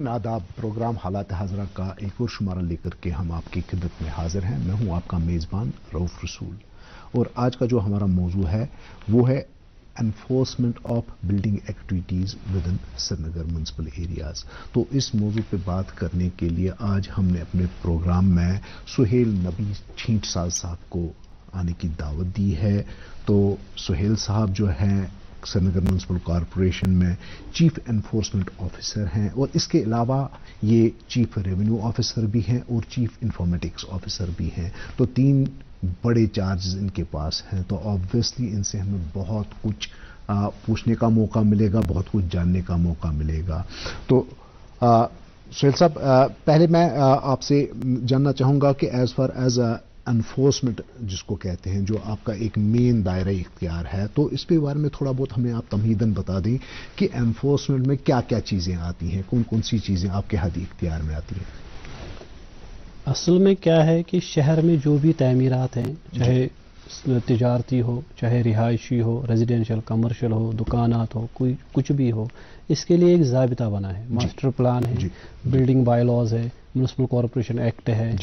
आदाब प्रोग्राम हालात हाजरा का एक और शुमारा लेकर के हम आपकी खिदमत में हाजिर हैं। मैं हूं आपका मेज़बान रऊफ रसूल और आज का जो हमारा मौजू है वो है enforcement of building activities with in Srinagar municipal areas. तो इस मौजू पे बात करने के लिए आज हमने अपने प्रोग्राम में सुहेल नबी छींटसाल साहब को आने की दावत दी है। तो सुहेल साहब जो हैं श्रीनगर म्यूनसिपल कॉरपोरेशन में चीफ एनफोर्समेंट ऑफिसर हैं और इसके अलावा ये चीफ रेवेन्यू ऑफिसर भी हैं और चीफ इंफॉर्मेटिक्स ऑफिसर भी हैं। तो तीन बड़े चार्जेस इनके पास हैं। तो ऑब्वियसली इनसे हमें बहुत कुछ पूछने का मौका मिलेगा, बहुत कुछ जानने का मौका मिलेगा। तो सुहेल साहब, पहले मैं आपसे जानना चाहूँगा कि एज फार एज एनफोर्समेंट जिसको कहते हैं, जो आपका एक मेन दायरा इख्तियार है, तो इस पे बारे में थोड़ा बहुत हमें आप तमहीदन बता दें कि एनफोर्समेंट में क्या क्या चीज़ें आती हैं, कौन कौन सी चीज़ें आपके हद इख्तियार में आती हैं। असल में क्या है कि शहर में जो भी तामीरात हैं, चाहे तिजारती हो, चाहे रिहायशी हो, रेजिडेंशियल कमर्शियल हो, दुकानात हो, कोई कुछ भी हो, इसके लिए एक ज़ाबिता बना है, मास्टर प्लान है, बिल्डिंग बायलॉज है, म्यूनसिपल कॉरपोरेशन एक्ट है।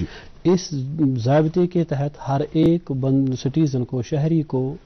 इस ज़ाबिते के तहत हर एक सिटीज़न को, शहरी को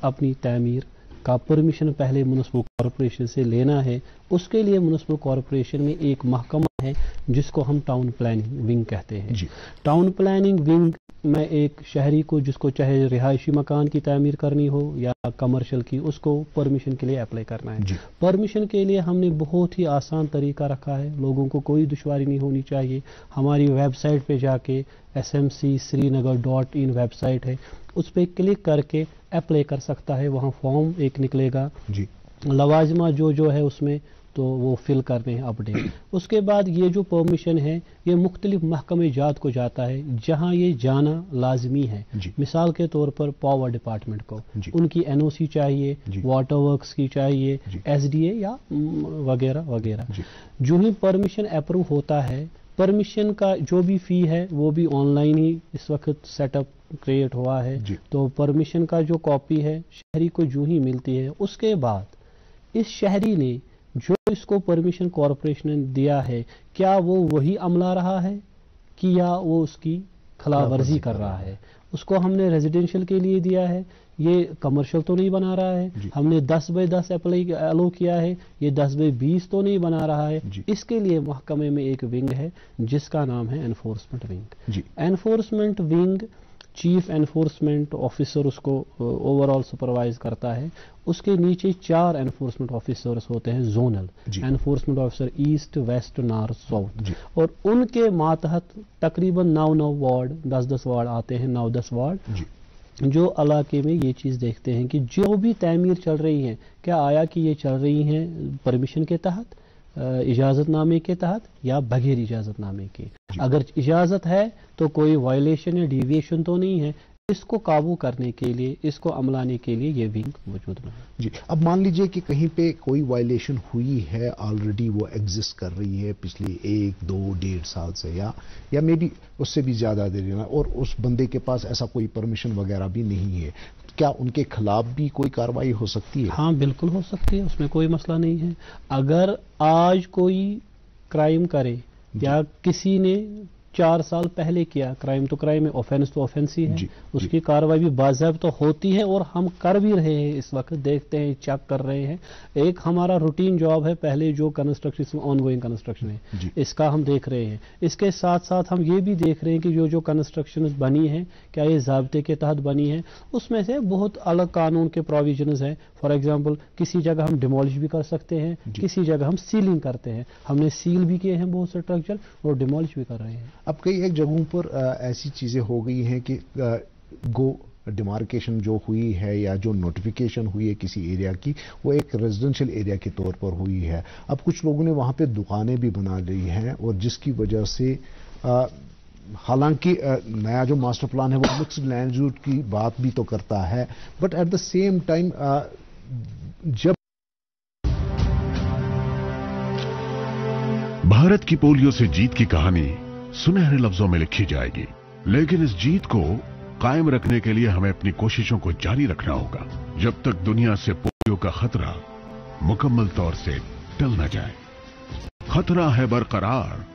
अपनी तामीर का परमिशन पहले म्यूनसिपल कॉरपोरेशन से लेना है। उसके लिए म्यूनसिपल कॉरपोरेशन में एक महकमा है जिसको हम टाउन प्लानिंग विंग कहते हैं। टाउन प्लानिंग विंग में एक शहरी को, जिसको चाहे रिहायशी मकान की तामीर करनी हो या कमर्शियल की, उसको परमिशन के लिए अप्लाई करना है। परमिशन के लिए हमने बहुत ही आसान तरीका रखा है, लोगों को कोई दुश्वारी नहीं होनी चाहिए। हमारी वेबसाइट पे जाके smcsrinagar.in वेबसाइट है, उस पर क्लिक करके अप्लाई कर सकता है। वहाँ फॉर्म एक निकलेगा, लवाजमा जो है उसमें, तो वो फिल करने हैं अपडेट। उसके बाद ये जो परमिशन है ये मुख्तलिफ महकमे जात को जाता है जहाँ ये जाना लाजमी है। मिसाल के तौर पर पावर डिपार्टमेंट को उनकी NOC चाहिए, वाटर वर्क्स की चाहिए, SDA या वगैरह वगैरह। जो ही परमिशन अप्रूव होता है, परमिशन का जो भी फी है वो भी ऑनलाइन ही इस वक्त सेटअप क्रिएट हुआ है। तो परमिशन का जो कॉपी है शहरी को जो ही मिलती है, उसके बाद इस शहरी ने जो इसको परमिशन कॉरपोरेशन ने दिया है, क्या वो वही अमला रहा है कि या वो उसकी खिलाफवर्जी कर रहा है। उसको हमने रेजिडेंशियल के लिए दिया है, ये कमर्शियल तो नहीं बना रहा है। हमने 10 बाई 10 अलो किया है, ये 10 बाई 20 तो नहीं बना रहा है। इसके लिए महकमे में एक विंग है जिसका नाम है enforcement wing. Enforcement wing chief enforcement officer उसको ओवरऑल सुपरवाइज करता है। उसके नीचे 4 एनफोर्समेंट ऑफिसर्स होते हैं, zonal enforcement officer east, west, north, south, और उनके मातहत तकरीबन 9 वार्ड, 10 वार्ड आते हैं, 9-10 वार्ड जो इलाके में ये चीज़ देखते हैं कि जो भी तामीर चल रही है, क्या आया कि ये चल रही हैं परमिशन के तहत, इजाज़तनामे के तहत या बगैर इजाज़तनामे के। अगर इजाज़त है तो कोई वायलेशन या डिविएशन तो नहीं है। इसको काबू करने के लिए, इसको अमलाने के लिए ये विंग मौजूद है। जी, अब मान लीजिए कि कहीं पे कोई वायलेशन हुई है, ऑलरेडी वो एग्जिस्ट कर रही है पिछले 1, 2, 1.5 साल से या मे बी उससे भी ज़्यादा देर, और उस बंदे के पास ऐसा कोई परमिशन वगैरह भी नहीं है, क्या उनके खिलाफ भी कोई कार्रवाई हो सकती है? हाँ, बिल्कुल हो सकती है, उसमें कोई मसला नहीं है। अगर आज कोई क्राइम करे या किसी ने 4 साल पहले किया क्राइम, तो क्राइम है, ऑफेंस तो ऑफेंस ही है, उसकी कार्रवाई भी बाज़ाब्ता तो होती है और हम कर भी रहे हैं। इस वक्त देखते हैं, चेक कर रहे हैं। एक हमारा रूटीन जॉब है, पहले जो कंस्ट्रक्शन ऑनगोइंग कंस्ट्रक्शन है इसका हम देख रहे हैं। इसके साथ साथ हम ये भी देख रहे हैं कि जो कंस्ट्रक्शन बनी है क्या ये ज़ाब्ते के तहत बनी है। उसमें से बहुत अलग कानून के प्रोविजंस हैं। फॉर एग्जाम्पल, किसी जगह हम डिमोलिश भी कर सकते हैं, किसी जगह हम सीलिंग करते हैं। हमने सील भी किए हैं बहुत से स्ट्रक्चर और डिमोलिश भी कर रहे हैं। अब कई एक जगहों पर ऐसी चीज़ें हो गई हैं कि डिमार्केशन जो हुई है या जो नोटिफिकेशन हुई है किसी एरिया की, वो एक रेजिडेंशियल एरिया के तौर पर हुई है। अब कुछ लोगों ने वहाँ पे दुकानें भी बना ली हैं और जिसकी वजह से हालांकि नया जो मास्टर प्लान है वो मिक्स्ड लैंड यूज की बात भी तो करता है, but at the same time जब भारत की पोलियो से जीत की कहानी सुनहरे लफ्जों में लिखी जाएगी, लेकिन इस जीत को कायम रखने के लिए हमें अपनी कोशिशों को जारी रखना होगा जब तक दुनिया से पोलियो का खतरा मुकम्मल तौर से टल न जाए। खतरा है बरकरार,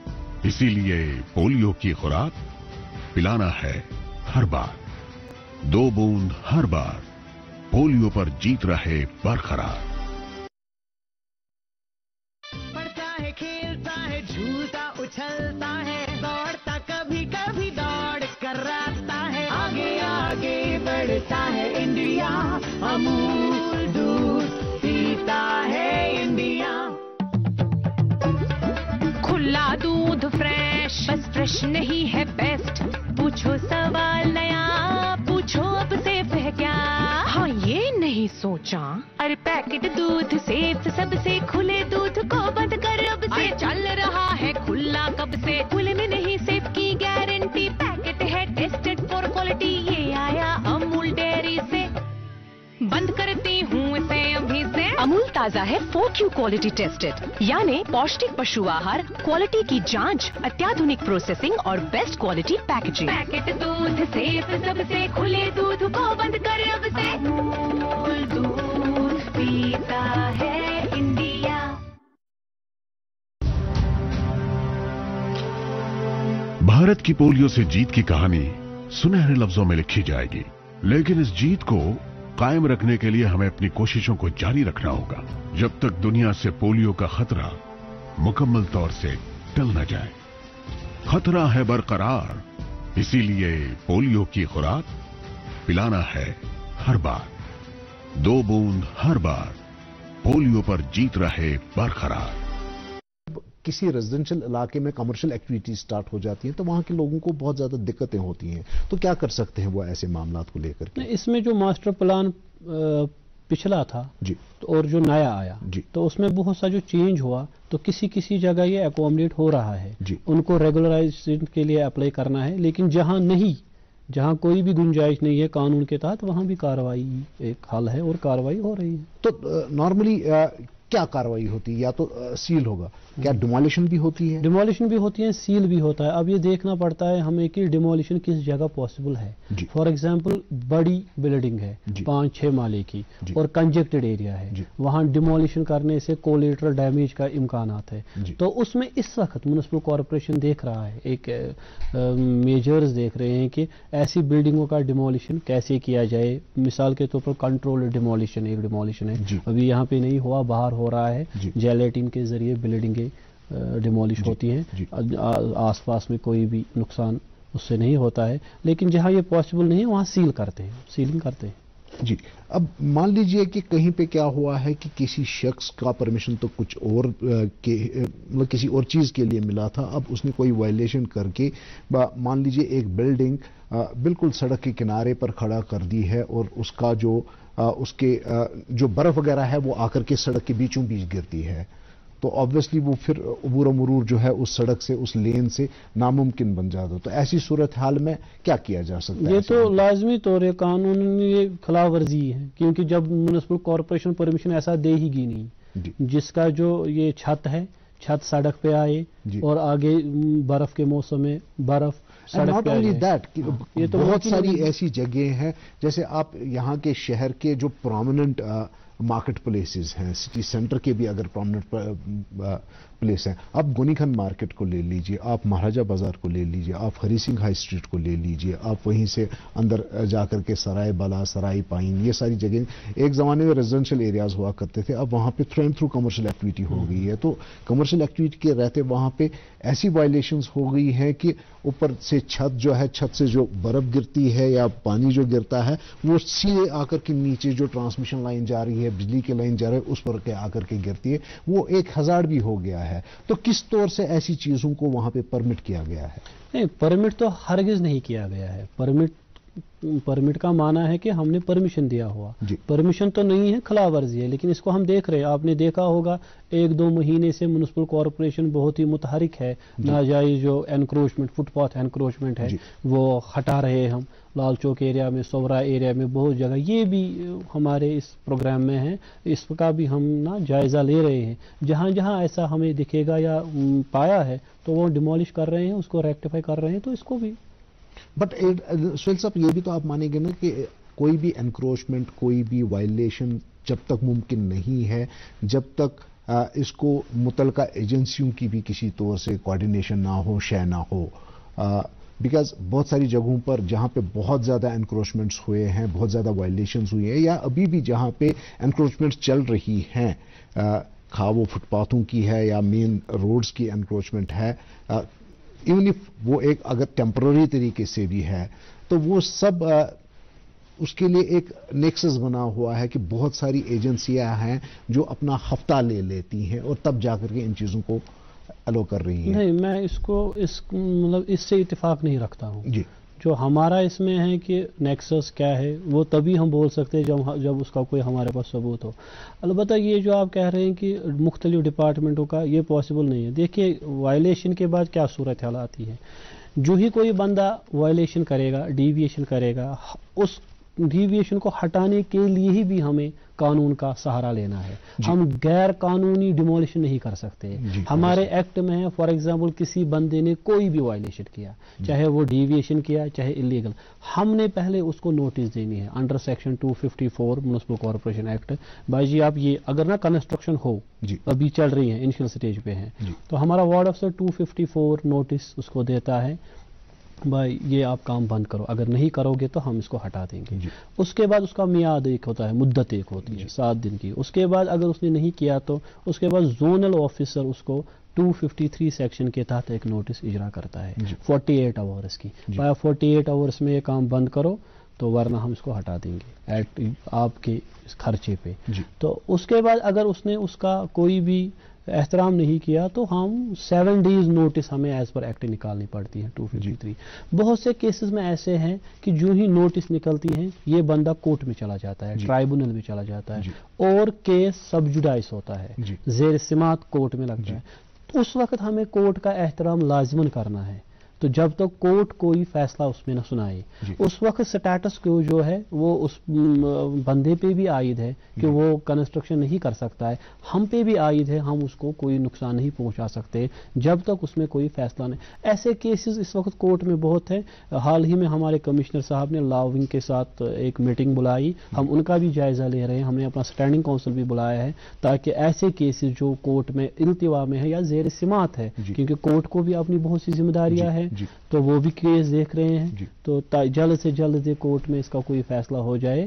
इसीलिए पोलियो की खुराक पिलाना है हर बार। 2 बूंद हर बार, पोलियो पर जीत रहे बरकरार। पढ़ता है, खेलता है, झूलता उछलता है, दौड़ता कभी कभी दौड़ कर रास्ता है, आगे आगे बढ़ता है इंडिया, अमूल दूध पीता है इंडिया। खुला दूध फ्रेश, बस फ्रेश नहीं है बेस्ट, पूछो सवाल नया, पूछो अब सेफ है क्या, हाँ ये नहीं सोचा, अरे पैकेट दूध सेफ सबसे, खुले दूध को बंद कर अब से, चल रहा है खुला कब से, खुले में नहीं सेफ की गारंटी, पैकेट है टेस्टेड फॉर क्वालिटी, ये आया अमूल डेयरी से, बंद करती हूँ इसे अभी से। अमूल ताजा है 4Q क्वालिटी टेस्टेड, यानी पौष्टिक पशु आहार, क्वालिटी की जांच, अत्याधुनिक प्रोसेसिंग और बेस्ट क्वालिटी पैकेजिंग। पैकेट दूध सेफ सबसे, खुले दूध को बंद कर अब से, अमूल दूध पीता है इंडिया। भारत की पोलियो से जीत की कहानी सुनहरे लफ्जों में लिखी जाएगी, लेकिन इस जीत को कायम रखने के लिए हमें अपनी कोशिशों को जारी रखना होगा, जब तक दुनिया से पोलियो का खतरा मुकम्मल तौर से टल न जाए। खतरा है बरकरार, इसीलिए पोलियो की खुराक पिलाना है हर बार। 2 बूंद हर बार, पोलियो पर जीत रहे बरकरार। किसी रेजिडेंशियल इलाके में कमर्शियल एक्टिविटीज स्टार्ट हो जाती हैं तो वहां के लोगों को बहुत ज्यादा दिक्कतें होती हैं, तो क्या कर सकते हैं वो ऐसे मामलात को लेकर के? इसमें जो मास्टर प्लान पिछला था जी और जो नया आया जी, तो उसमें बहुत सा जो चेंज हुआ, तो किसी किसी जगह ये अकोमोडेट हो रहा है जी, उनको रेगुलराइजेशन के लिए अप्लाई करना है, लेकिन जहां नहीं, जहां कोई भी गुंजाइश नहीं है कानून के तहत, वहां भी कार्रवाई एक हल है और कार्रवाई हो रही है। तो नॉर्मली क्या कार्रवाई होती है? या तो सील होगा, क्या डिमोलिशन भी होती है? डिमोलिशन भी होती है, सील भी होता है। अब ये देखना पड़ता है हमें कि डिमोलिशन किस जगह पॉसिबल है। फॉर एग्जांपल बड़ी बिल्डिंग है 5-6 माले की और कंजेक्टेड एरिया है, वहां डिमोलिशन करने से कोलेटरल डैमेज का इम्कानात है, तो उसमें इस वक्त म्युनिसिपल कॉर्पोरेशन देख रहा है, एक मेजर्स देख रहे हैं कि ऐसी बिल्डिंगों का डिमोलिशन कैसे किया जाए। मिसाल के तौर पर कंट्रोल्ड डिमोलिशन एक डिमोलिशन है, अभी यहाँ पे नहीं हुआ, बाहर हो रहा है, जेलेटिन के जरिए बिल्डिंगें डिमोलिश होती हैं, आसपास में कोई भी नुकसान उससे नहीं होता है, लेकिन जहां ये पॉसिबल नहीं है वहां सील करते हैं, सीलिंग करते हैं। जी, अब मान लीजिए कि कहीं पे क्या हुआ है कि किसी शख्स का परमिशन तो कुछ और मतलब किसी और चीज के लिए मिला था, अब उसने कोई वायलेशन करके मान लीजिए एक बिल्डिंग बिल्कुल सड़क के किनारे पर खड़ा कर दी है और उसका जो उसके जो बर्फ वगैरह है वो आकर के सड़क के बीचों बीच गिरती है, तो ऑब्वियसली वो फिर अबूर मरूर जो है उस सड़क से, उस लेन से नामुमकिन बन जाता। तो ऐसी सूरत हाल में क्या किया जा सकता है? ये तो लाजमी तौर कानूनी खिलाफ वर्जी है, क्योंकि जब म्युनिसिपल कॉर्पोरेशन परमिशन ऐसा दे ही गी नहीं, जिसका जो ये छत है, छत सड़क पे आए और आगे बर्फ के मौसम में बर्फ नॉट ओनली दैट, ये तो बहुत सारी ऐसी जगह हैं, जैसे आप यहाँ के शहर के जो प्रोमिनेंट मार्केट प्लेसेस हैं, सिटी सेंटर के भी अगर प्रोमिनेंट प्लेस हैं, आप गुनीखन मार्केट को ले लीजिए, आप महाराजा बाजार को ले लीजिए, आप हरी सिंह हाई स्ट्रीट को ले लीजिए, आप वहीं से अंदर जाकर के सराय बला, सराय पाइन, ये सारी जगह एक जमाने में रेजिडेंशियल एरियाज हुआ करते थे, अब वहां पे through and through commercial activity हो गई है। तो कमर्शियल एक्टिविटी के रहते वहां पे ऐसी वायलेशंस हो गई हैं कि ऊपर से छत जो है, छत से जो बर्फ गिरती है या पानी जो गिरता है वो सीधे आकर के नीचे जो ट्रांसमिशन लाइन जा रही है, बिजली की लाइन जा रही है, उस पर के आकर के गिरती है, वो एक हजार्ड भी हो गया है। तो किस तौर से ऐसी चीजों को वहां पे परमिट किया गया है? नहीं, परमिट तो हरगिज नहीं किया गया है। परमिट का माना है कि हमने परमिशन दिया हुआ, परमिशन तो नहीं है, खिलाफ वर्जी है, लेकिन इसको हम देख रहे हैं। आपने देखा होगा 1-2 महीने से म्युनिसिपल कॉर्पोरेशन बहुत ही मुतहरिक है, नाजायज जो एनक्रोचमेंट, फुटपाथ एनक्रोचमेंट है वो हटा रहे हैं हम, लाल चौक एरिया में, सोवरा एरिया में, बहुत जगह ये भी हमारे इस प्रोग्राम में है, इसका भी हम ना जायजा ले रहे हैं। जहां जहां ऐसा हमें दिखेगा या पाया है तो वो डिमोलिश कर रहे हैं, उसको रेक्टिफाई कर रहे हैं, तो इसको भी। बट सुहेल साहब, ये भी तो आप मानेंगे ना कि कोई भी एनक्रोचमेंट, कोई भी वायलेशन जब तक मुमकिन नहीं है, जब तक اس کو متعلقہ ایجنسیوں کی بھی کسی طور سے کوارڈینیشن نہ ہو، شے نہ ہو، بیکاز بہت ساری جگہوں پر جہاں پہ بہت زیادہ انکروچمنٹس ہوئے ہیں، بہت زیادہ وائلیشنز ہوئی ہیں، یا ابھی بھی جہاں پہ انکروچمنٹس چل رہی ہیں، خواہ وہ فٹ پاتھوں کی ہے یا مین روڈز کی انکروچمنٹ ہے، ایون اف وہ ایک اگر ٹیمپرری طریقے سے بھی ہے، تو وہ سب اس کے لیے ایک نیکسس بنا ہوا ہے کہ بہت ساری ایجنسیاں ہیں جو اپنا ہفتہ لے لیتی ہیں اور تب جا کر کے ان چیزوں کو الو کر رہی ہیں. نہیں، میں اس سے اتفاق نہیں رکھتا ہوں. جی، جو ہمارا اس میں ہے کہ نیکسس کیا ہے وہ تبھی ہم بول سکتے ہیں جب اس کا کوئی ہمارے پاس ثبوت ہو. البتہ یہ جو آپ کہہ رہے ہیں کہ مختلف ڈپارٹمنٹوں کا، یہ پاسبل نہیں ہے. دیکھیے وائلیشن کے بعد کیا صورتحال آتی ہے. جو ہی کوئی بندہ وائلیشن کرے گا، ڈیویشن کرے گا، اس ڈیویشن کو ہٹانے کے لیے ہی بھی ہمیں قانون کا سہارا لینا ہے. ہم غیر قانونی ڈیمولیشن نہیں کر سکتے. ہمارے ایکٹ میں ہے، فار ایگزامپل کسی بندے نے کوئی بھی وائلیشن کیا، چاہے وہ ڈیویشن کیا چاہے انلیگل، ہم نے پہلے اس کو نوٹس دینی ہے under section 254 municipal corporation act. بھائی جی آپ یہ اگر نہ کنسٹرکشن ہو، ابھی چل رہی ہیں، انیشل سٹیج پہ ہیں، تو ہمارا وارڈ افسر 254 نوٹس اس کو دیتا ہے، بھائی یہ آپ کام بند کرو، اگر نہیں کرو گے تو ہم اس کو ہٹا دیں گے. اس کے بعد اس کا میعاد ایک ہوتا ہے، مدت ایک ہوتی ہے 7 دن کی. اس کے بعد اگر اس نے نہیں کیا تو اس کے بعد زونل آفیسر اس کو 253 سیکشن کے تحت ایک نوٹس اجرا کرتا ہے 48 آورس کی. 48 آورس میں یہ کام بند کرو تو ورنہ ہم اس کو ہٹا دیں گے آپ کے خرچے پہ. تو اس کے بعد اگر اس نے اس کا کوئی بھی احترام نہیں کیا تو ہم 7 days نوٹس ہمیں ایز پر ایکٹ نکالنی پڑتی ہے 253. بہت سے کیسز میں ایسے ہیں کہ جو ہی نوٹس نکلتی ہیں یہ بندہ کورٹ میں چلا جاتا ہے، ٹرائبونل میں چلا جاتا ہے، اور کیس سب جوڈائس ہوتا ہے، زیر سماعت کورٹ میں لگتا ہے. اس وقت ہمیں کورٹ کا احترام لازماً کرنا ہے. تو جب تک کورٹ کوئی فیصلہ اس میں نہ سنائے، اس وقت سٹیٹس کو جو ہے وہ اس بندے پہ بھی عائد ہے کہ وہ کنسٹرکشن نہیں کر سکتا ہے، ہم پہ بھی عائد ہے، ہم اس کو کوئی نقصان نہیں پہنچا سکتے جب تک اس میں کوئی فیصلہ نہیں. ایسے کیسز اس وقت کورٹ میں بہت ہیں. حال ہی میں ہمارے کمشنر صاحب نے لا ونگ کے ساتھ ایک میٹنگ بلائی، ہم ان کا بھی جائزہ لے رہے ہیں. ہم نے اپنا اسٹینڈنگ کونسل بھی بلایا ہے تاکہ ایسے کیسز جو کورٹ میں التوا میں ہے یا زیر سماعت ہے، کیونکہ کورٹ کو بھی اپنی بہت سی ذمہ داریاں ہیں، تو وہ بھی کیس دیکھ رہے ہیں، تو جلد سے جلد کورٹ میں اس کا کوئی فیصلہ ہو جائے.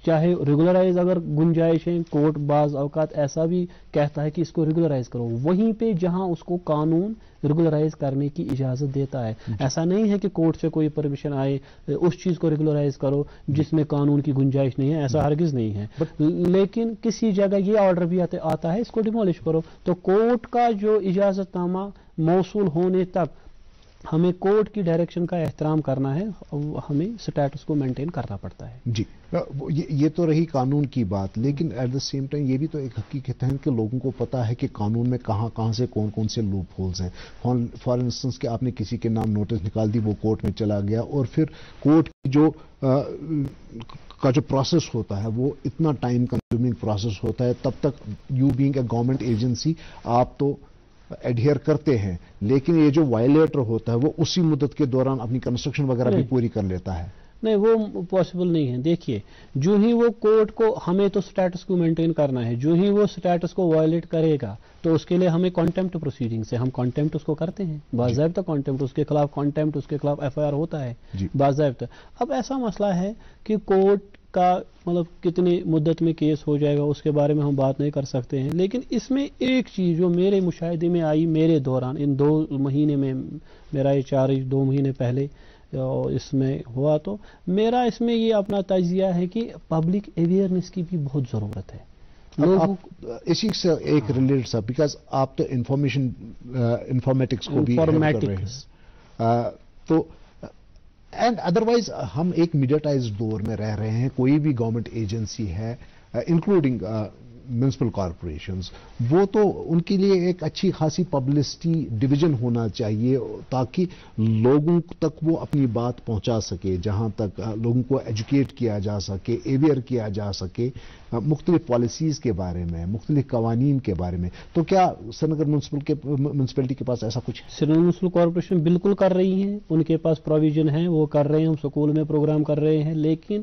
چاہے ریگولرائز اگر گنجائش ہے، کورٹ بعض اوقات ایسا بھی کہتا ہے کہ اس کو ریگولرائز کرو وہیں پہ جہاں اس کو قانون ریگولرائز کرنے کی اجازت دیتا ہے. ایسا نہیں ہے کہ کورٹ سے کوئی پرمیشن آئے اس چیز کو ریگولرائز کرو جس میں قانون کی گنجائش نہیں ہے، ایسا ہرگز نہیں ہے. لیکن کسی جگہ یہ آرڈر بھی آتا ہے اس کو ڈیمولش کرو. تو کورٹ کا جو اجازت نامہ موصول ہونے تک ہمیں کورٹ کی ڈائریکشن کا احترام کرنا ہے، ہمیں سٹیٹس کو مینٹین کرنا پڑتا ہے. جی، یہ تو رہی قانون کی بات، لیکن ایٹ دا سیم ٹائم یہ بھی تو ایک حقیقت ہے کہ لوگوں کو پتا ہے کہ قانون میں کہاں سے کون سے لوپ ہولز ہیں. فار انسٹنس کہ آپ نے کسی کے نام نوٹس نکال دی، وہ کورٹ میں چلا گیا، اور پھر کورٹ کی جو پروسیس ہوتا ہے وہ اتنا ٹائم کنزیومنگ پروسیس ہوتا ہے. تب تک you being a government agency آپ تو ایڈہیئر کرتے ہیں، لیکن یہ جو وائلیٹر ہوتا ہے وہ اسی مدت کے دوران اپنی کنسٹرکشن وغیرہ بھی پوری کر لیتا ہے. نہیں، وہ پاسبل نہیں ہے. دیکھیے جو ہی وہ کورٹ کو، ہمیں تو سٹیٹس کو مینٹین کرنا ہے، جو ہی وہ سٹیٹس کو وائلیٹ کرے گا تو اس کے لیے ہمیں کانٹیمپٹ پروسیڈنگ سے ہم کانٹیمپٹ اس کو کرتے ہیں، باضابطہ کانٹیمپٹ، اس کے خلاف کانٹیمپٹ، اس کے خلاف FIR ہوتا ہے باضابطہ. اب ایسا مسئلہ ہے کہ کورٹ کا مطلب کتنی مدت میں کیس ہو جائے گا اس کے بارے میں ہم بات نہیں کر سکتے ہیں. لیکن اس میں ایک چیز جو میرے مشاہدے میں آئی میرے دوران ان 2 مہینے میں، میرا یہ 2 مہینے پہلے اس میں ہوا، تو میرا اس میں یہ اپنا تجزیہ ہے کہ پبلک اویئرنیس کی بھی بہت ضرورت ہے. اسی سے ایک ریلیٹڈ سا، بیکاز آپ تو انفارمیٹکس کو بھی کر رہے ہیں، تو اینڈ ادروائز ہم ایک میڈیاٹائزڈ دور میں رہ رہے ہیں. کوئی بھی گورنمنٹ ایجنسی ہے انکلوڈنگ میونسپل کارپوریشنز، وہ تو ان کے لیے ایک اچھی خاصی پبلسٹی ڈویژن ہونا چاہیے تاکہ لوگوں تک وہ اپنی بات پہنچا سکے، جہاں تک لوگوں کو ایجوکیٹ کیا جا سکے، اویئر کیا جا سکے مختلف پالیسیز کے بارے میں، مختلف قوانین کے بارے میں. تو کیا سری نگر میونسپلٹی کے پاس ایسا کچھ ہے؟ سری نگر میونسپل کارپوریشن بالکل کر رہی ہیں، ان کے پاس پروویژن ہے، وہ کر رہے ہیں. ہم سکول میں پروگرام کر رہے ہیں، لیکن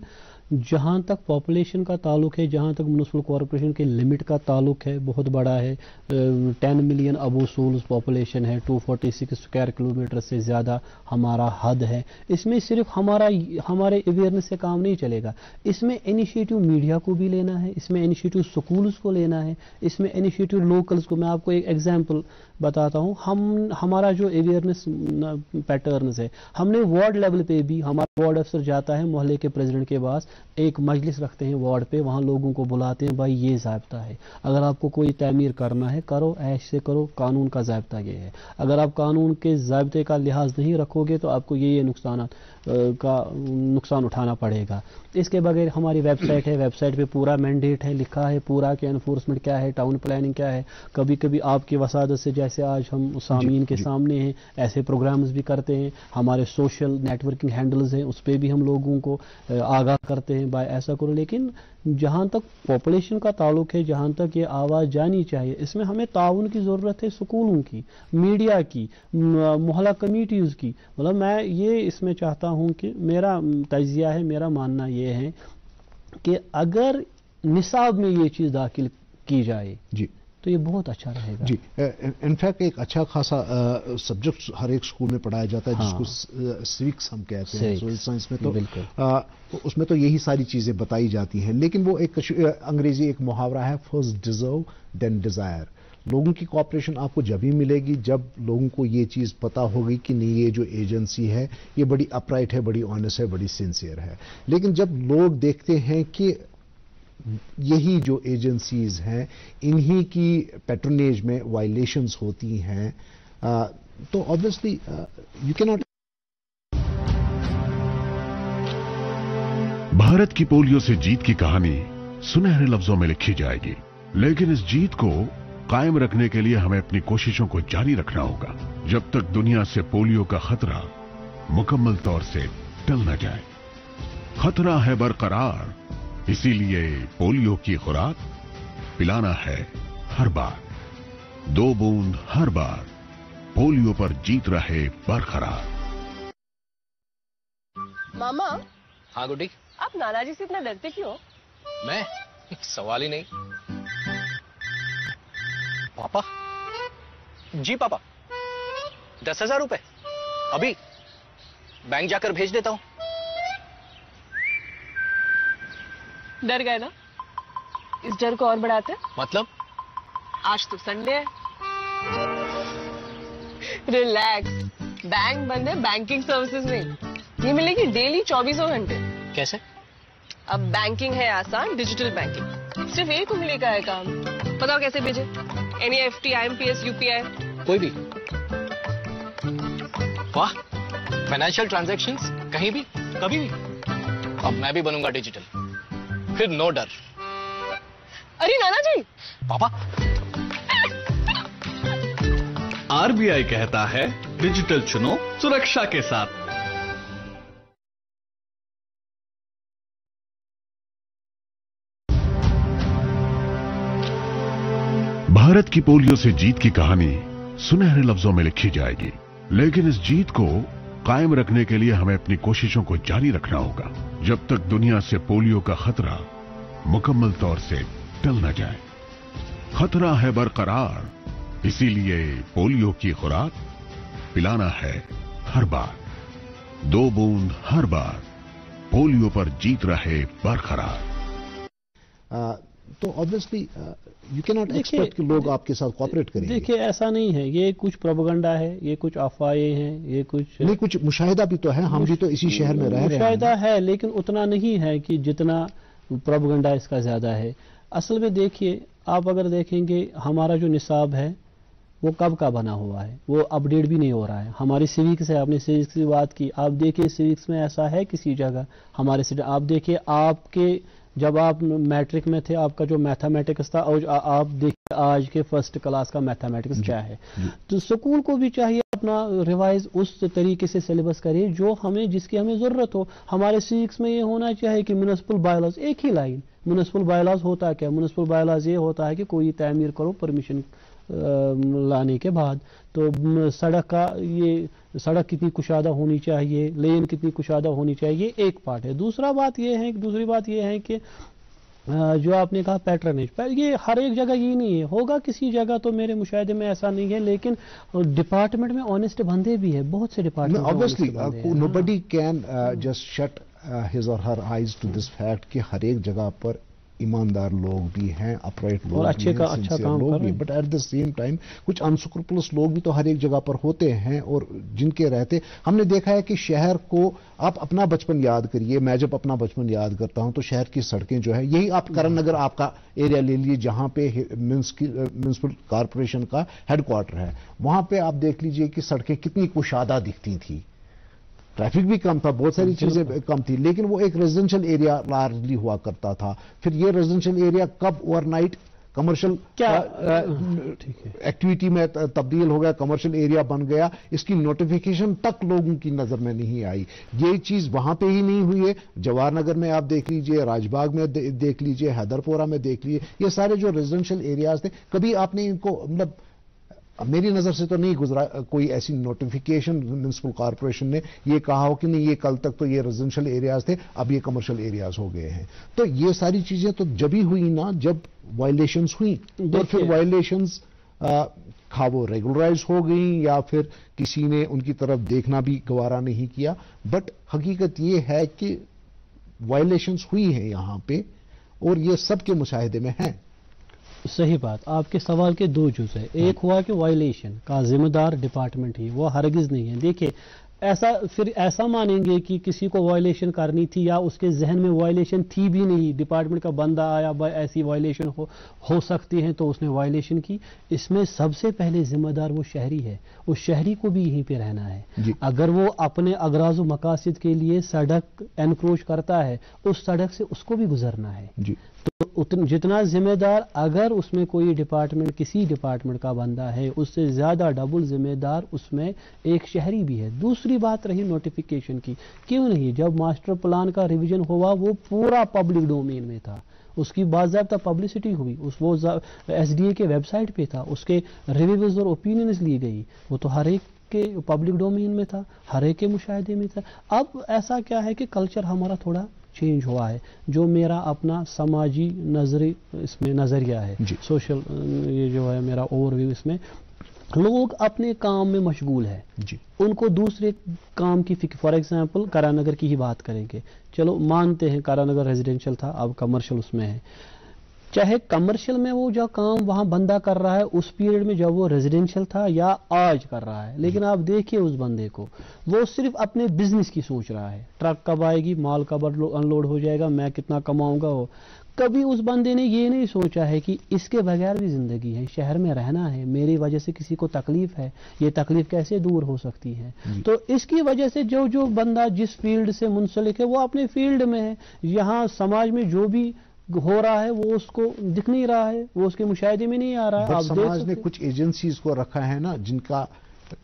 जहाँ तक पॉपुलेशन का ताल्लुक है, जहाँ तक म्यूनिसिपल कॉरपोरेशन के लिमिट का ताल्लुक है, बहुत बड़ा है, 10 मिलियन अबू सोल्स पॉपुलेशन है, 246 स्क्वायर किलोमीटर से ज़्यादा हमारा हद है। इसमें सिर्फ हमारे अवेयरनेस से काम नहीं चलेगा, इसमें इनिशिएटिव मीडिया को भी लेना है, इसमें इनिशिएटिव स्कूल्स को लेना है, इसमें इनिशिएटिव लोकल्स को। मैं आपको एक एग्जांपल बताता हूँ, हमारा जो अवेयरनेस पैटर्न्स है, हमने वार्ड लेवल पे भी, हमारा वार्ड अफसर जाता है मोहल्ले के प्रेसिडेंट के पास, एक मजलिस रखते हैं वार्ड पे, वहाँ लोगों को बुलाते हैं, भाई ये ज़ाब्ता है, अगर आपको कोई तामीर करना है करो, ऐश से करो, कानून का ज़ाब्ता ये है, अगर आप कानून के ज़ाब्ते का लिहाज नहीं रखोगे तो आपको ये नुकसान उठाना पड़ेगा। इसके बगैर हमारी वेबसाइट है, वेबसाइट पे पूरा मैंडेट है, लिखा है पूरा कि एनफोर्समेंट क्या है, टाउन प्लानिंग क्या है। कभी कभी आपकी वसादत से, जैसे आज हम सामीन के सामने हैं, ऐसे प्रोग्राम्स भी करते हैं, हमारे सोशल नेटवर्किंग हैंडल्स हैं, उस पर भी हम लोगों को आगाह करते हैं, भाई ऐसा करो। लेकिन जहाँ तक पॉपुलेशन का ताल्लुक है, जहाँ तक ये आवाज़ जानी चाहिए, इसमें हमें ताउन की ज़रूरत है, स्कूलों की, मीडिया की, मोहल्ला कमेटीज़ की। मतलब मैं ये इसमें चाहता हूँ कि मेरा तजिया है, मेरा मानना ये है कि अगर निसाब में ये चीज़ दाखिल की जाए जी तो ये बहुत अच्छा रहेगा जी। इनफैक्ट एक अच्छा खासा सब्जेक्ट हर एक स्कूल में पढ़ाया जाता है, जिसको सिविक्स हम कहते हैं, सोशल साइंस में, तो उसमें तो यही सारी चीज़ें बताई जाती हैं। लेकिन वो एक अंग्रेजी एक मुहावरा है, फर्स्ट डिजर्व देन डिज़ायर। लोगों की कोऑपरेशन आपको जब ही मिलेगी जब लोगों को ये चीज़ पता होगी कि नहीं, ये जो एजेंसी है ये बड़ी अपराइट है, बड़ी ऑनेस्ट है, बड़ी सिंसियर है। लेकिन जब लोग देखते हैं कि यही जो एजेंसीज हैं इन्हीं की पैट्रोनेज में वायलेशंस होती हैं, तो obviously you can not. Bharat की पोलियो से जीत की कहानी सुनहरे लफ्जों में लिखी जाएगी, लेकिन इस जीत को कायम रखने के लिए हमें अपनी कोशिशों को जारी रखना होगा जब तक दुनिया से पोलियो का खतरा मुकम्मल तौर से टल न जाए। खतरा है बरकरार, इसीलिए पोलियो की खुराक पिलाना है हर बार, 2 बूंद हर बार, पोलियो पर जीत रहे बरकरार। मामा। हाँ गुड्डी। आप नाना जी से इतना डरते क्यों? मैं? सवाल ही नहीं। पापा? जी पापा, 10,000 रुपए अभी बैंक जाकर भेज देता हूं। डर गए ना? इस डर को और बढ़ाते? मतलब? आज तो संडे है, रिलैक्स, बैंक बंद है, बैंकिंग सर्विसेज नहीं, ये मिलेगी डेली 24 घंटे। कैसे? अब बैंकिंग है आसान, डिजिटल बैंकिंग, सिर्फ एक उंगली का है काम। बताओ कैसे भेजे? NEFT, IMPS, UPI, कोई भी। वाह, फाइनेंशियल ट्रांजैक्शंस कहीं भी कभी भी। अब मैं भी बनूंगा डिजिटल, फिर नो डर। अरे नाना जी। पापा। RBI कहता है डिजिटल चुनो सुरक्षा के साथ। भारत की पोलियो से जीत की कहानी सुनहरे लफ्जों में लिखी जाएगी, लेकिन इस जीत को कायम रखने के लिए हमें अपनी कोशिशों को जारी रखना होगा जब तक दुनिया से पोलियो का खतरा मुकम्मल तौर से टल न जाए। खतरा है बरकरार, इसीलिए पोलियो की खुराक पिलाना है हर बार, 2 बूंद हर बार, पोलियो पर जीत रहे बरकरार। तो obviously you can not expect कि लोग आपके साथ कोऑपरेट करेंगे। देखिए ऐसा नहीं है, ये कुछ प्रोपेगेंडा है, ये कुछ अफवाहें हैं, ये कुछ मुशाहिदा भी तो है, हम भी तो इसी शहर में रह रहे हैं। मुशाहिदा है लेकिन उतना नहीं है कि जितना प्रोपेगेंडा इसका ज्यादा है। असल में देखिए, आप अगर देखेंगे हमारा जो निसाब है वो कब का बना हुआ है, वो अपडेट भी नहीं हो रहा है। हमारी सिविक्स है, आपने सिविक्स की बात की, आप देखिए सिविक्स में ऐसा है किसी जगह हमारे आप देखिए, आपके जब आप मैट्रिक में थे आपका जो मैथमेटिक्स था, और आप देखिए आज के फर्स्ट क्लास का मैथमेटिक्स क्या है। तो स्कूल को भी चाहिए اپنا ریوائز اس طریقے سے سلیبس کریں جو ہمیں جس کی ہمیں ضرورت ہو. ہمارے سیکس میں یہ ہونا چاہیے کہ میونسپل بائی لاز ایک ہی لائن. میونسپل بائی لاز ہوتا کیا؟ میونسپل بائی لاز یہ ہوتا ہے کہ کوئی تعمیر کرو پرمیشن لانے کے بعد. تو سڑک کا یہ سڑک کتنی کشادہ ہونی چاہیے, لین کتنی کشادہ ہونی چاہیے, ایک پارٹ ہے. دوسری بات یہ ہے کہ جو آپ نے کہا پیٹرنیج, یہ ہر ایک جگہ یہ نہیں ہے, ہوگا کسی جگہ تو میرے مشاہدے میں ایسا نہیں ہے, لیکن ڈپارٹمنٹ میں آنےسٹ بندے بھی ہیں, بہت سے department. Obviously nobody can just shut his or her eyes to this fact کہ ہر ایک جگہ پر ایماندار لوگ بھی ہیں, اپرائٹ لوگ بھی ہیں, سنسیئر لوگ بھی, but at the same time کچھ انسکروپلس لوگ بھی تو ہر ایک جگہ پر ہوتے ہیں, اور جن کے رہتے ہم نے دیکھا ہے کہ شہر کو آپ اپنا بچپن یاد کریے. میں جب اپنا بچپن یاد کرتا ہوں تو شہر کی سڑکیں جو ہے, یہی آپ کرن نگر آپ کا ایریا لے لیجیے جہاں پہ میونسپل کارپوریشن کا ہیڈ کوارٹر ہے, وہاں پہ آپ دیکھ لیجیے کہ سڑکیں کتنی کشادہ دکھتی تھیں, ٹریفک بھی کم تھا, بہت ساری چیزیں کم تھی, لیکن وہ ایک ریزیڈینشل ایریا لارجلی ہوا کرتا تھا. پھر یہ ریزیڈینشل ایریا کب اوور نائٹ کمرشل ایکٹیویٹی میں تبدیل ہو گیا, کمرشل ایریا بن گیا, اس کی نوٹیفیکیشن تک لوگوں کی نظر میں نہیں آئی. یہ چیز وہاں پہ ہی نہیں ہوئی ہے. جواہر نگر میں آپ دیکھ لیجئے, راج باغ میں دیکھ لیجئے, حیدر پورہ میں دیکھ لیجئے, یہ سارے جو ریزیڈینشل ایریاز تھے, کبھی آپ نے ان کو مطلب میری نظر سے تو نہیں گزرا کوئی ایسی نوٹیفیکیشن میونسپل کارپوریشن نے یہ کہا ہو کہ نہیں یہ کل تک تو یہ ریزیڈینشل ایریاز تھے, اب یہ کمرشل ایریاز ہو گئے ہیں. تو یہ ساری چیزیں تو جبھی ہوئی نا جب وائلیشنز ہوئیں, اور پھر وائلیشنز کھا وہ ریگولرائز ہو گئیں یا پھر کسی نے ان کی طرف دیکھنا بھی گوارا نہیں کیا. بٹ حقیقت یہ ہے کہ وائلیشنز ہوئی ہیں یہاں پہ, اور یہ سب کے مشاہدے میں ہیں. صحیح بات. آپ کے سوال کے دو جز ہے. ایک ہوا کہ وائلیشن کا ذمہ دار ڈپارٹمنٹ ہی, وہ ہرگز نہیں ہے. دیکھیے ایسا مانیں گے کہ کسی کو وائلیشن کرنی تھی یا اس کے ذہن میں وائلیشن تھی بھی نہیں, ڈپارٹمنٹ کا بندہ آیا ایسی وائلیشن ہو سکتی ہے تو اس نے وائلیشن کی. اس میں سب سے پہلے ذمہ دار وہ شہری ہے, اس شہری کو بھی یہیں پہ رہنا ہے. اگر وہ اپنے اغراض و مقاصد کے لیے سڑک انکروچ کرتا ہے, اس سڑک سے اس کو بھی گزرنا ہے. تو جتنا ذمہ دار, اگر اس میں کوئی ڈپارٹمنٹ کسی ڈپارٹمنٹ کا بندہ ہے, اس سے زیادہ ڈبل ذمہ دار اس میں ایک شہری بھی ہے. دوسری بات رہی نوٹیفیکیشن کی, کیوں نہیں, جب ماسٹر پلان کا ریویژن ہوا وہ پورا پبلک ڈومین میں تھا, اس کی باضابطہ پبلسٹی ہوئی, وہ ایس ڈی اے کے ویب سائٹ پہ تھا, اس کے ریویوز اور اوپینینز لی گئی, وہ تو ہر ایک کے پبلک ڈومین میں تھا, ہر ایک کے مشاہدے میں تھا. اب ایسا کیا ہے کہ کلچر ہمارا تھوڑا چینج ہوا ہے, جو میرا اپنا سماجی اس میں نظریہ ہے, سوشل یہ جو ہے میرا اوور ویو, اس میں لوگ اپنے کام میں مشغول ہے, ان کو دوسرے کام کی فکر. فار ایگزامپل کرا نگر کی ہی بات کریں گے, چلو مانتے ہیں کرا نگر ریزیڈینشل تھا, اب کمرشل اس میں ہے. چاہے کمرشل میں وہ جو کام وہاں بندہ کر رہا ہے اس پیریڈ میں جب وہ ریزیڈینشل تھا یا آج کر رہا ہے, لیکن آپ دیکھیے اس بندے کو, وہ صرف اپنے بزنس کی سوچ رہا ہے, ٹرک کب آئے گی, مال کب ان لوڈ ہو جائے گا, میں کتنا کماؤں گا. وہ کبھی اس بندے نے یہ نہیں سوچا ہے کہ اس کے بغیر بھی زندگی ہے, شہر میں رہنا ہے, میری وجہ سے کسی کو تکلیف ہے, یہ تکلیف کیسے دور ہو سکتی ہے. تو اس کی وجہ سے جو بندہ جس فیلڈ سے منسلک ہے وہ اپنے فیلڈ میں ہے, یہاں سماج میں جو بھی ہو رہا ہے وہ اس کو دکھ نہیں رہا ہے, وہ اس کے مشاہدے میں نہیں آ رہا ہے. سماج نے کچھ ایجنسیز کو رکھا ہے نا جن کا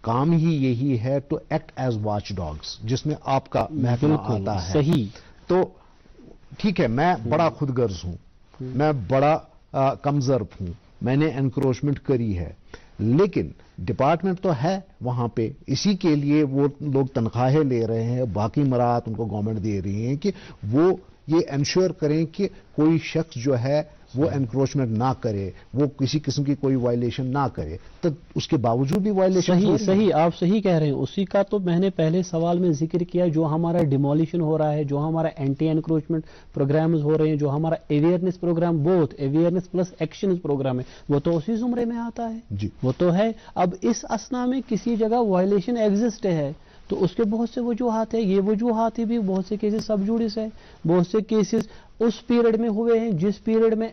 کام ہی یہی ہے to act as watch dogs, جس میں آپ کا محکمہ آتا ہے. صحیح. تو ٹھیک ہے, میں بڑا خود غرض ہوں, میں بڑا کمزرب ہوں, میں نے انکروچمنٹ کری ہے, لیکن ڈپارٹمنٹ تو ہے وہاں پہ, اسی کے لیے وہ لوگ تنخواہیں لے رہے ہیں, باقی مراحت ان کو گورنمنٹ دے رہی ہیں کہ وہ یہ انشور کریں کہ کوئی شخص جو ہے وہ انکروچمنٹ نہ کرے, وہ کسی قسم کی کوئی وائلیشن نہ کرے. تو اس کے باوجود بھی وائلیشن. صحیح آپ صحیح کہہ رہے ہیں. اسی کا تو میں نے پہلے سوال میں ذکر کیا, جو ہمارا ڈیمولیشن ہو رہا ہے, جو ہمارا اینٹی انکروچمنٹ پروگرامز ہو رہے ہیں, جو ہمارا awareness programme, booth awareness plus action programme ہے, وہ تو اسی زمرے میں آتا ہے. وہ تو ہے. اب اس اسنا میں کسی جگہ وائلیشن ایگزسٹ ہے تو اس کے بہت سے وجوہات ہیں. یہ وجوہات بھی بہت سے کیسز سب جوڈس ہے, بہت سے کیسز उस पीरियड में हुए हैं जिस पीरियड में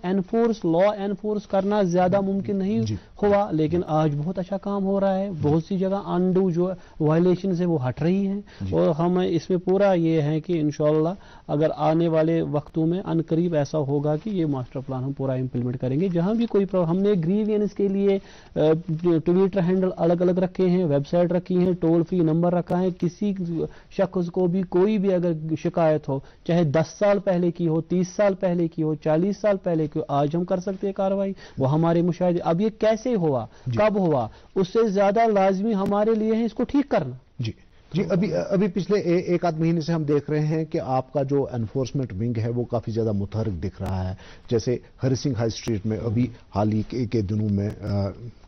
लॉ एनफोर्स करना ज्यादा मुमकिन नहीं हुआ, लेकिन आज बहुत अच्छा काम हो रहा है। बहुत सी जगह अनडू जो वायलेशन है वो हट रही हैं, और हम इसमें पूरा ये है कि इंशाल्लाह अगर आने वाले वक्तों में अनकरीब ऐसा होगा कि ये मास्टर प्लान हम पूरा इंप्लीमेंट करेंगे। जहां भी कोई हमने ग्रीवियंस के लिए ट्विटर हैंडल अलग अलग रखे हैं, वेबसाइट रखी है, टोल फ्री नंबर रखा है। किसी शख्स को भी कोई भी अगर शिकायत हो, चाहे 10 साल पहले की हो, 30 साल पहले की हो, 40 साल पहले की हो, आज हम कर सकते हैं कार्रवाई। वो हमारे मुशाहिदे, अब ये कैसे हुआ, कब हुआ, उससे ज्यादा लाजमी हमारे लिए है इसको ठीक करना। जी अभी पिछले एक आध महीने से हम देख रहे हैं कि आपका जो एनफोर्समेंट विंग है वो काफी ज्यादा मुतहरक दिख रहा है। जैसे हरि सिंह हाई स्ट्रीट में अभी हाल ही के दिनों में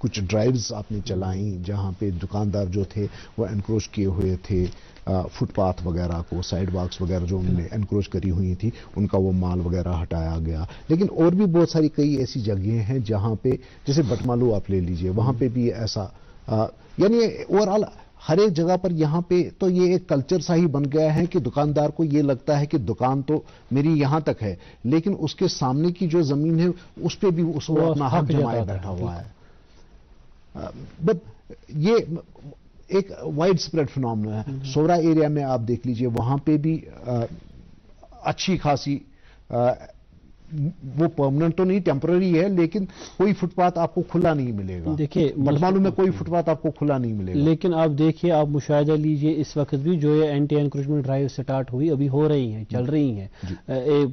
कुछ ड्राइव्स आपने चलाई जहां पे दुकानदार जो थे वो एनक्रोच किए हुए थे, फुटपाथ वगैरह को, साइड वॉक्स वगैरह जो उन्होंने एनक्रोच करी हुई थी उनका वो माल वगैरह हटाया गया। लेकिन और भी बहुत सारी कई ऐसी जगहें हैं जहां पे, जैसे बटमालू आप ले लीजिए, वहां पे भी ऐसा यानी ओवरऑल हर एक जगह पर यहाँ पे तो ये एक कल्चर सा ही बन गया है कि दुकानदार को ये लगता है कि दुकान तो मेरी यहाँ तक है, लेकिन उसके सामने की जो जमीन है उस पे भी उसको अपना हक जमाए बैठा हुआ है। बट ये एक वाइड स्प्रेड फिनोमेना है। सोरा एरिया में आप देख लीजिए, वहां पे भी अच्छी खासी वो परमानेंट तो नहीं, टेम्पररी है, लेकिन कोई फुटपाथ आपको खुला नहीं मिलेगा। देखिए बटमालू में कोई फुटपाथ आपको खुला नहीं मिलेगा। लेकिन आप देखिए, आप मुशाहिदा लीजिए, इस वक्त भी जो ये एंटी एनक्रोचमेंट ड्राइव स्टार्ट हुई, अभी हो रही हैं, चल रही हैं।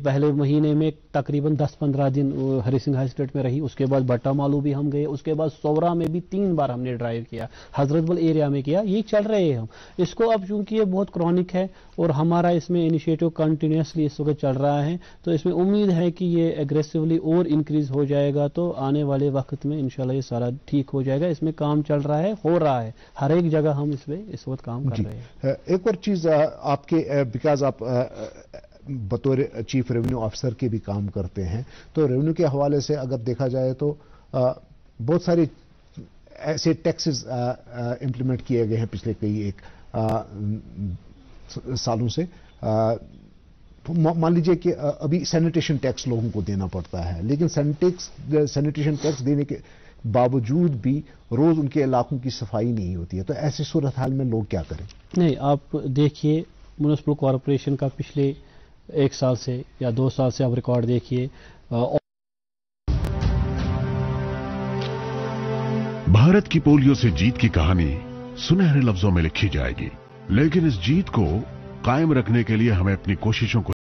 पहले महीने में तकरीबन 10-15 दिन हरि सिंह हाई स्ट्रीट में रही, उसके बाद बट्टामालू भी हम गए, उसके बाद सोवरा में भी 3 बार हमने ड्राइव किया, हजरतबल एरिया में किया। ये चल रहे हैं हम इसको। अब चूंकि ये बहुत क्रॉनिक है और हमारा इसमें इनिशिएटिव कंटिन्यूसली इस वक्त चल रहा है, तो इसमें उम्मीद है कि ये एग्रेसिवली और इंक्रीज हो जाएगा, तो आने वाले वक्त में इंशाल्लाह ये सारा ठीक हो जाएगा। इसमें काम चल रहा है, हो रहा है, हर एक जगह हम इसमें इस वक्त काम कर रहे हैं। एक और चीज आपके, बिकॉज आप बतौर चीफ रेवेन्यू ऑफिसर के भी काम करते हैं, तो रेवेन्यू के हवाले से अगर देखा जाए तो बहुत सारे ऐसे टैक्सेस इंप्लीमेंट किए गए हैं पिछले कई एक सालों से। मान लीजिए कि अभी सैनिटेशन टैक्स लोगों को देना पड़ता है, लेकिन सैनिटेशन टैक्स देने के बावजूद भी रोज उनके इलाकों की सफाई नहीं होती है। तो ऐसी सूरत हाल में लोग क्या करें? नहीं, आप देखिए म्युनिसिपल कॉरपोरेशन का पिछले 1 साल से या 2 साल से आप रिकॉर्ड देखिए। भारत की पोलियो से जीत की कहानी सुनहरे लफ्जों में लिखी जाएगी, लेकिन इस जीत को कायम रखने के लिए हमें अपनी कोशिशों को